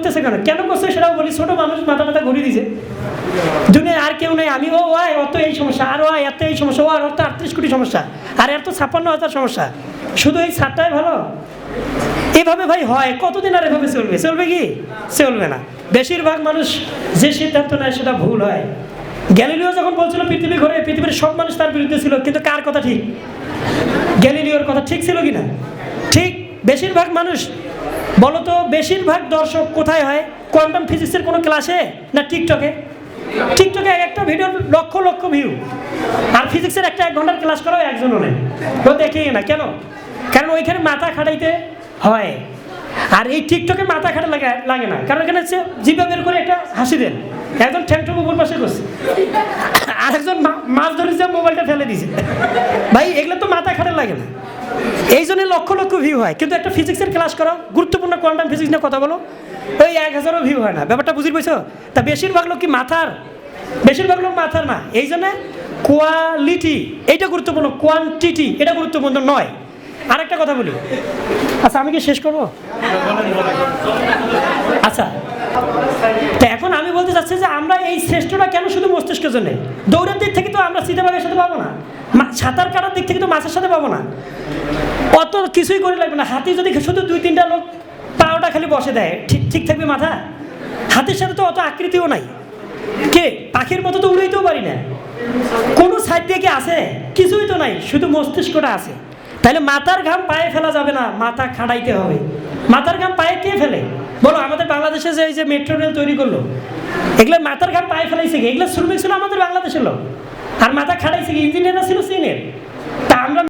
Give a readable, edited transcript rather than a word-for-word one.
করতেছে কেন, কেন করছে সেটাও বলি। ছোট মানুষ মাথা মাথা ঘুরিয়ে দিছে, দুনিয়ায় আর কেউ নেই, আমি ও আয় অত এই সমস্যা, আর ও আয় এত এই সমস্যা, ও আর অত 38 কোটি সমস্যা, আর এর তো 56,000 সমস্যা, শুধু এই ছাদটাই ভালো। এভাবে ভাই হয় কতদিন আর এভাবে চলবে? চলবে কি? চলবে না। বেশিরভাগ মানুষ যে সিদ্ধান্ত নেয় সেটা ভুল হয়। গ্যালিলিও যখন বলছিল পৃথিবী ঘোরে, পৃথিবীর সব মানুষ তার বিরুদ্ধে ছিল, কিন্তু কার কথা ঠিক? গ্যালিলিওর কথা ঠিক ছিল কিনা? ঠিক। বেশিরভাগ মানুষ, বলো তো বেশিরভাগ দর্শক কোথায় হয়? কোয়ান্টাম ফিজিক্সের কোনো ক্লাসে না টিকটকে? টিকটকে একটা ভিডিওর লক্ষ লক্ষ ভিউ, আর ফিজিক্সের একটা 1 ঘন্টার ক্লাস করাও একজনও নেই, ও দেখেই না। কেন? কারণ ওইখানে মাথা খাটাইতে হয়। আর এই টিকটকে মাথা খাটা লাগে না, কারণ এখানে হচ্ছে জিভা বের করে একটা হাসি দেন, একজন ঠ্যাংটুক উপর পাশে করছে, আরেকজন মাছ ধরে যে মোবাইলটা ফেলে দিছে। ভাই এগুলো তো মাথা খাটা লাগে না, এই জন্য লক্ষ লক্ষ ভিউ হয়। কিন্তু একটা ফিজিক্সের ক্লাস করো, গুরুত্বপূর্ণ কোয়ান্টাম ফিজিক্স নিয়ে কথা বলো, ওই 1000ও ভিউ হয় না। ব্যাপারটা বুঝি পেয়েছো? তা বেশিরভাগ লোক কি মাথার? বেশিরভাগ লোক মাথার না। এই জন্য কোয়ালিটি এইটা গুরুত্বপূর্ণ, কোয়ান্টিটি এটা গুরুত্বপূর্ণ নয়। আরেকটা কথা বলি, আচ্ছা আমি কি শেষ করবো? আচ্ছা, তো এখন আমি বলতে চাচ্ছি যে আমরা এই শ্রেষ্ঠটা কেন শুধু মস্তিষ্কের জন্য? দৌড়ের দিক থেকে তো আমরা চিতাবাঘের সাথে পাবো না, সাঁতার কাটার দিক থেকে তো মাছের সাথে পাবো না, অত কিছুই করে লাগবে না। হাতি যদি শুধু 2-3টা লোক পাওটা খালি বসে দেয়, ঠিক ঠিক থাকবে মাথা? হাতির সাথে তো অত আকৃতিও নাই, কে পাখির মতো তো উড়াইতেও পারি না, কোনো সাইড দিয়ে কি আছে? কিছুই তো নাই, শুধু মস্তিষ্কটা আছে। তাহলে মাথার ঘাম পায়ে ফেলা যাবে না, মাথা খাটাইতে হবে। মাথার ঘাম পায়ে কে ফেলে বলো? আমাদের বাংলাদেশে যে এই যে মেট্রো রেল তৈরি করলো, এগুলো মাথার ঘাম পায়ে ফেলাইছে কি? এগুলো শ্রমিক ছিল আমাদের বাংলাদেশের লোক, আর মাথা খাটাইছে কি? ইঞ্জিনিয়াররা ছিল চীনের। তা আমরা